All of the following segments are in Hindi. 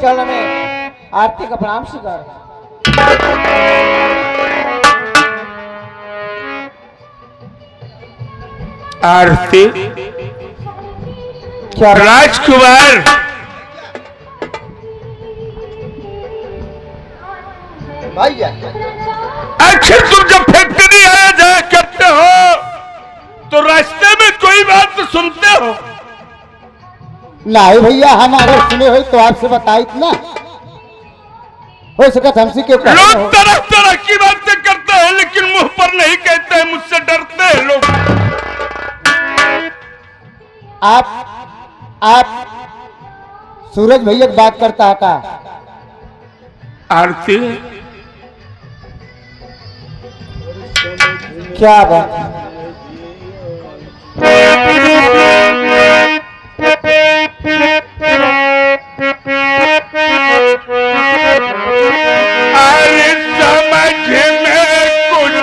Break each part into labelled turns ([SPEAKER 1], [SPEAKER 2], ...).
[SPEAKER 1] चरण में आरती का प्रणाम स्वीकार।
[SPEAKER 2] आरती
[SPEAKER 1] क्या
[SPEAKER 2] राजकुमार,
[SPEAKER 3] भैया
[SPEAKER 2] आखिर तुम जब फैक्ट्री आया जाया करते हो तो रास्ते में कोई बात तो सुनते हो?
[SPEAKER 3] नहीं भैया, हम अगर सुने हो तो आपसे बताई ना हो सकता हमसे क्यों
[SPEAKER 2] लोग तरह तरह की बातें करते हैं लेकिन मुंह पर नहीं कहते हैं, मुझसे डरते हैं लोग।
[SPEAKER 3] आप सूरज भैया की बात करता है का?
[SPEAKER 2] आरती
[SPEAKER 1] क्या बात?
[SPEAKER 2] अरे समझ में कुछ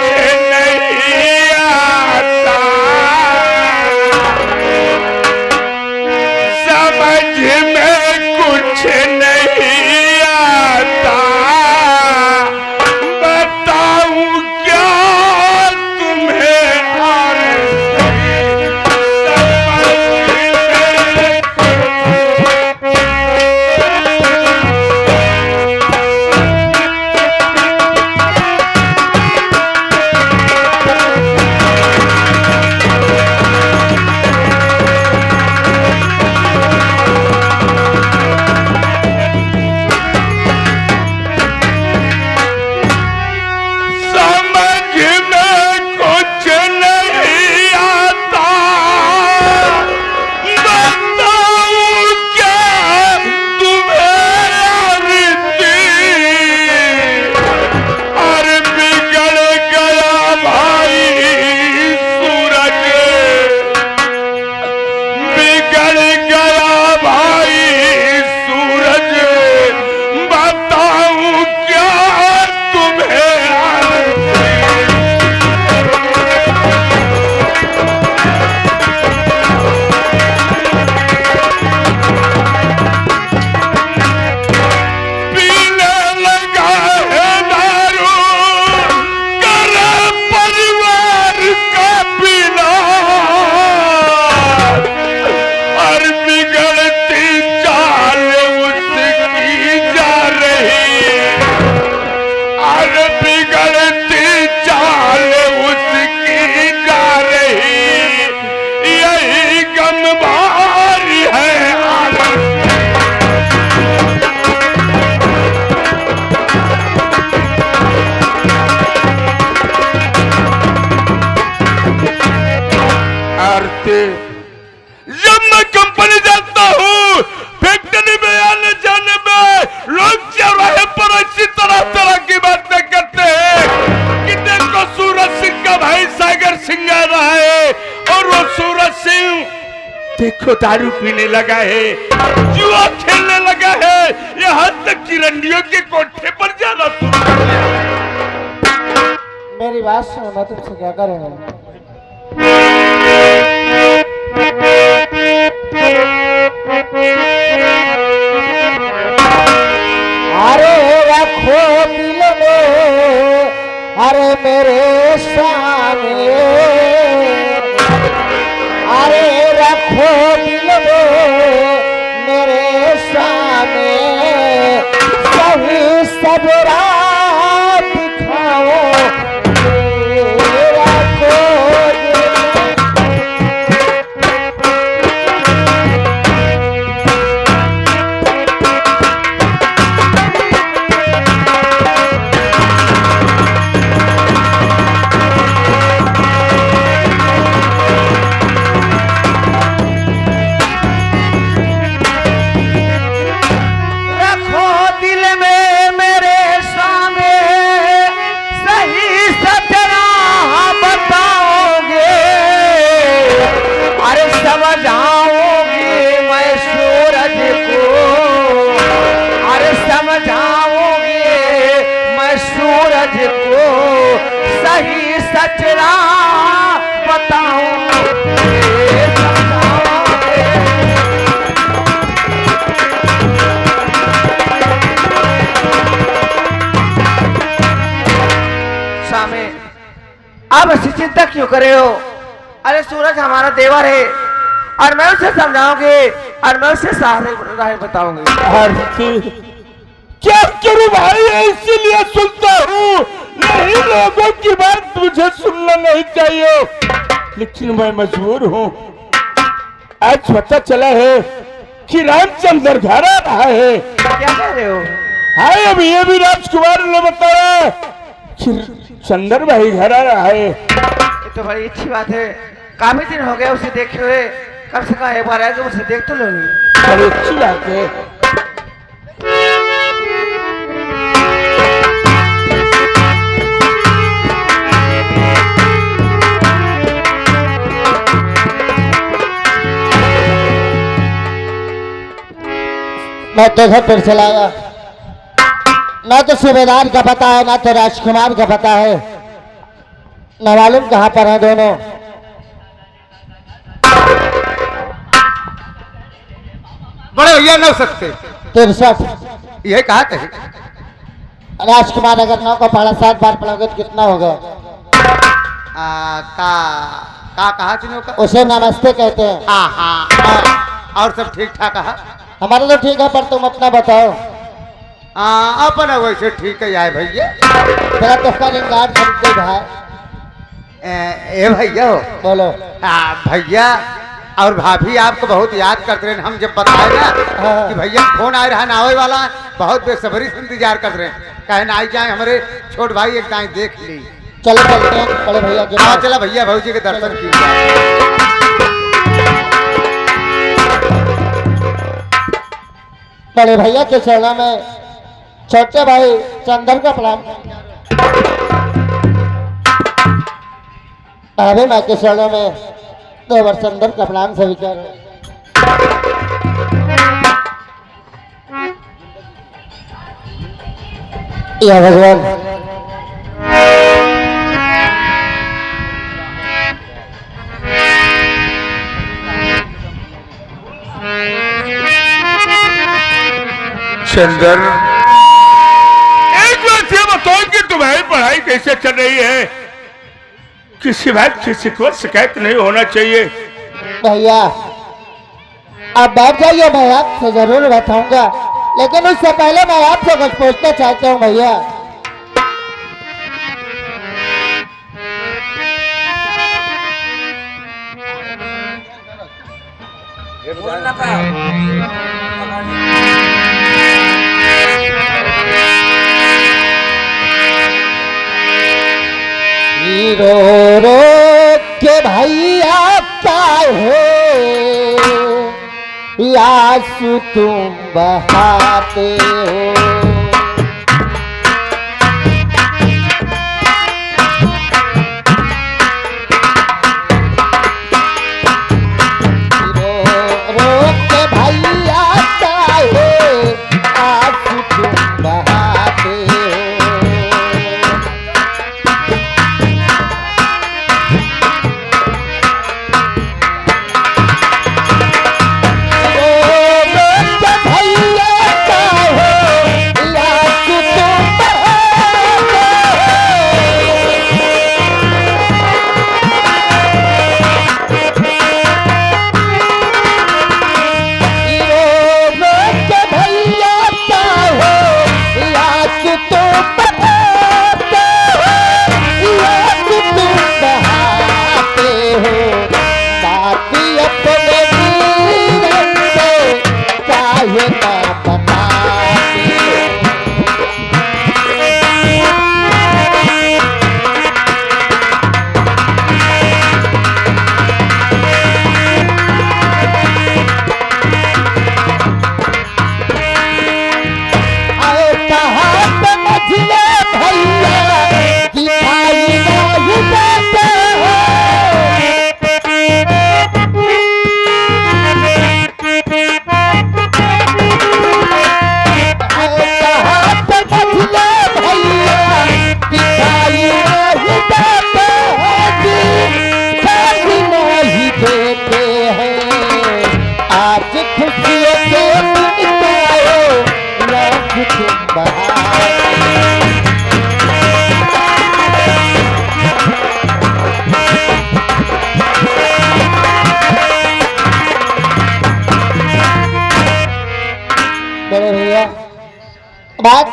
[SPEAKER 2] नहीं आता, समझ में कुछ नहीं आता, बताऊं क्या तुम्हें? जब मैं कंपनी जाता हूँ, फैक्ट्री में आने जाने में लोग चौराहे पर ऐसी तरह तरह की बातें करते हैं कि देखो सूरज सिंह का भाई सागर सिंह आ रहा है और वो सूरज सिंह देखो दारू पीने लगा है, जुआ खेलने लगा है, यहाँ तक कि रंडियों के कोठे पर जाना शुरू कर दिया।
[SPEAKER 1] मेरी बात सुनो, मैं तुमसे क्या करूँगा? अरे रखो दिल में, अरे मेरे सामने, अरे रखो दिल में मेरे सामने, सही सब रात दिखाओ मेरा खोज। रखो दिल में मेरे आप ऐसी चिंता क्यों कर रहे हो? अरे सूरज हमारा देवर है और मैं उसे समझाऊंगी और मैं उसे राह बताऊंगी।
[SPEAKER 2] क्या करूं भाई, इसीलिए सुनता हूँ। नहीं, लोगों की बात मुझे सुनना नहीं चाहिए, लेकिन मैं मजबूर हूँ। आज पता चला है कि रामचंद्र घर आ रहा है।
[SPEAKER 1] क्या कह रहे हो?
[SPEAKER 2] हाय, अब ये भी राजकुमार ने बताया कि चंदर भाई घर आ रहा है।
[SPEAKER 1] ये तो बड़ी अच्छी बात है। काफी दिन हो गए उसे देखे हुए, कम से कम एक बार आएगा उसे देख तो लोगी।
[SPEAKER 2] बड़ी अच्छी बात है।
[SPEAKER 3] मैं तो घर पर चलाया, ना तो सूबेदार का पता है ना तो राजकुमार का पता है, न मालूम कहाँ पर है दोनों।
[SPEAKER 4] बड़े भैया न हो सकते,
[SPEAKER 3] 63।
[SPEAKER 4] यही कहा थे।
[SPEAKER 3] राजकुमार अगर 9 को पढ़ा 7 बार पढ़ोगे तो कितना होगा?
[SPEAKER 4] का कहा तीनों का?
[SPEAKER 3] उसे नमस्ते कहते हैं।
[SPEAKER 4] हाँ, और सब ठीक ठाक है?
[SPEAKER 3] हमारा तो ठीक है, पर तुम अपना बताओ।
[SPEAKER 4] अपना वैसे ठीक है यार भैया।
[SPEAKER 3] तेरा तो उसका रिंगार खरीद दे भाई।
[SPEAKER 4] ए भैया हो,
[SPEAKER 3] बोलो।
[SPEAKER 4] भैया और भाभी आपको बहुत याद करते रहे। हम जब बताए ना कि भैया फोन आ रहा ना आवे वाला, बहुत बेसब्री से इंतजार करते रहे, कहे ना आई जाए हमारे छोट भाई एक टाइम देख ली।
[SPEAKER 3] चलो चलते हैं बड़े भैया के पास।
[SPEAKER 4] चला भैया भाऊ जी के दर्शन किए।
[SPEAKER 3] बड़े भैया के चरणों में छोटे भाई चंदर का प्रणाम। भाभी माँ के चरणों में देवर चंदर का प्रणाम स्वीकार। या भगवान,
[SPEAKER 2] चंदर, एक बात ये बताओ कि तुम्हारी पढ़ाई कैसे चल रही है? किसी बात की शिकायत नहीं होना चाहिए।
[SPEAKER 3] भैया आप बैठ जाइए, मैं आपसे जरूर बताऊंगा, लेकिन उससे पहले मैं आपसे कुछ पूछना चाहता हूँ भैया। रो रो के भैया है आंसू तुम बहाते हो।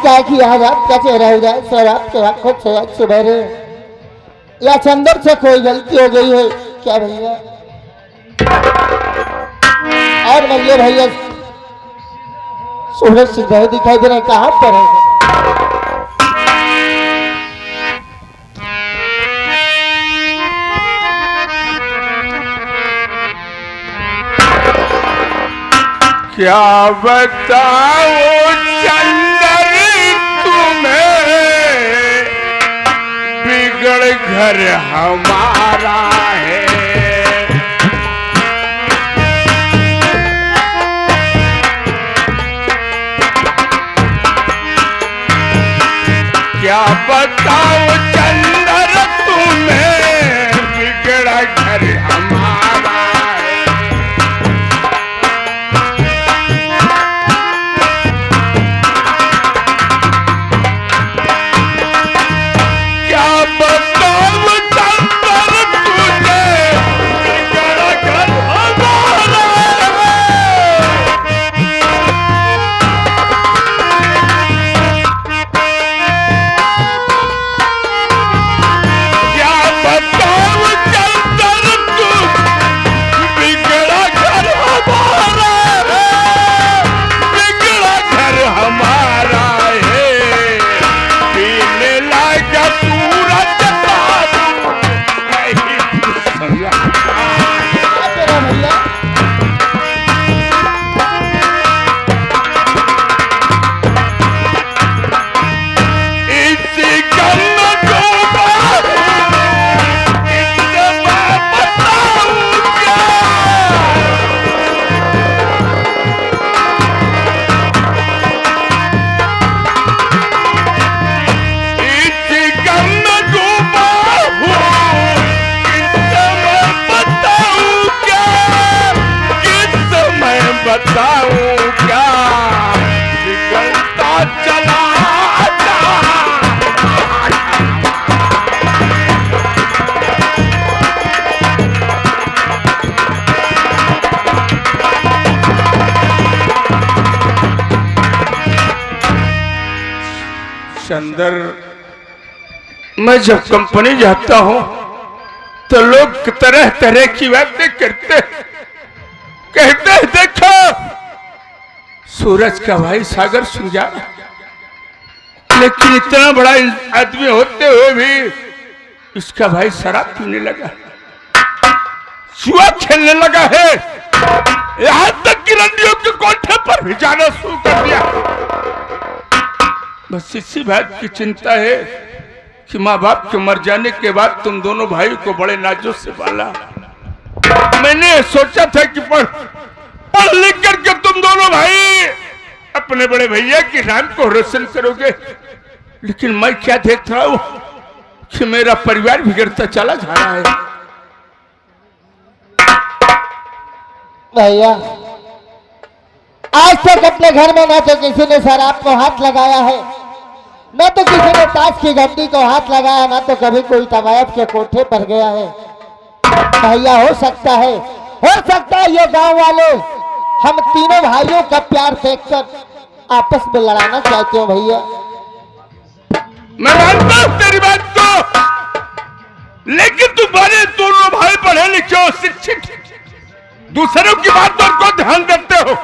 [SPEAKER 3] क्या कि आज आपका चेहरा उदास सर आपके आंखों से आज सुबह या चंदर से कोई गलती हो गई है क्या भैया? और भैया भैया सूरज सिंह दिखाई दे रहे कहाँ पर है?
[SPEAKER 2] क्या बताओ चंदर तुम्हें, बिगड़ घर हमारा है। क्या बताओ चंदर तुम्हें, बिगड़ा घर हमारा है। क्या बताओ चंदर तुझे, बिगड़ा घर हमारा है। क्या बताओ चंदर तुझे, बिगड़ा घर हमारा है। बिगड़ा घर हमारा है। पीने लगा सूरज तारू, नहीं समझा।
[SPEAKER 3] क्या तेरा भैया?
[SPEAKER 2] इसी गम डूबा हूँ, इससे मैं बताऊँ क्या। इसी गम डूबा हूँ, इससे मैं बताऊँ क्या। किससे मैं बताऊँ क्या। बिगड़ता चला जा। चंदर, मैं जब कंपनी जाता हूं तो लोग तरह तरह की बातें करते हैं। कहते हैं देखो सूरज का भाई सागर सिंह जा, लेकिन इतना बड़ा आदमी होते हुए भी इसका भाई शराब पीने लगा, जुआ खेलने लगा है। यहां तक कि रंडियों के कोठे पर भी जाना शुरू कर दिया। बस इसी बात की चिंता है कि माँ बाप के मर जाने के बाद तुम दोनों भाई को बड़े नाजों से पाला। मैंने सोचा था कि पढ़ लिख करके तुम दोनों भाई अपने बड़े भैया की नाम को रोशन करोगे, लेकिन मैं क्या देख रहा हूं कि मेरा परिवार बिगड़ता चला जा रहा है।
[SPEAKER 3] भैया आज तक अपने घर में न तो किसी ने शराब को हाथ लगाया है, न तो किसी ने ताश की घंटी को हाथ लगाया, न तो कभी कोई तवायफ के कोठे पर गया है। भैया हो सकता है ये गांव वाले हम तीनों भाइयों का प्यार देखकर आपस में लड़ाना चाहते हो। भैया
[SPEAKER 2] मैं मानता हूं तेरी बात को, लेकिन तुम्हारे दोनों भाई पढ़े लिखे हो, शिक्षित, दूसरों की बात पर को ध्यान देते हो,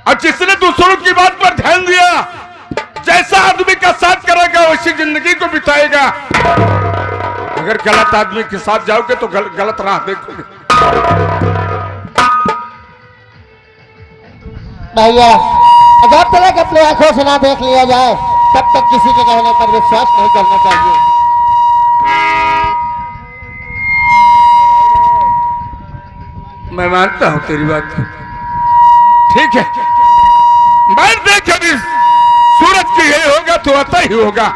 [SPEAKER 2] और जिसने दूसरों की बात पर ध्यान दिया जैसा आदमी का साथ करेगा वैसी जिंदगी को बिताएगा। अगर गलत आदमी के साथ जाओगे तो गलत राह देखोगे।
[SPEAKER 3] भैया जब तक अपने आंखों से ना देख लिया जाए तब तक किसी के कहने पर विश्वास नहीं करना चाहिए।
[SPEAKER 2] मैं मानता हूं तेरी बात को, ठीक है। मैं देख अभी सूरज की यही होगा तो आता ही होगा।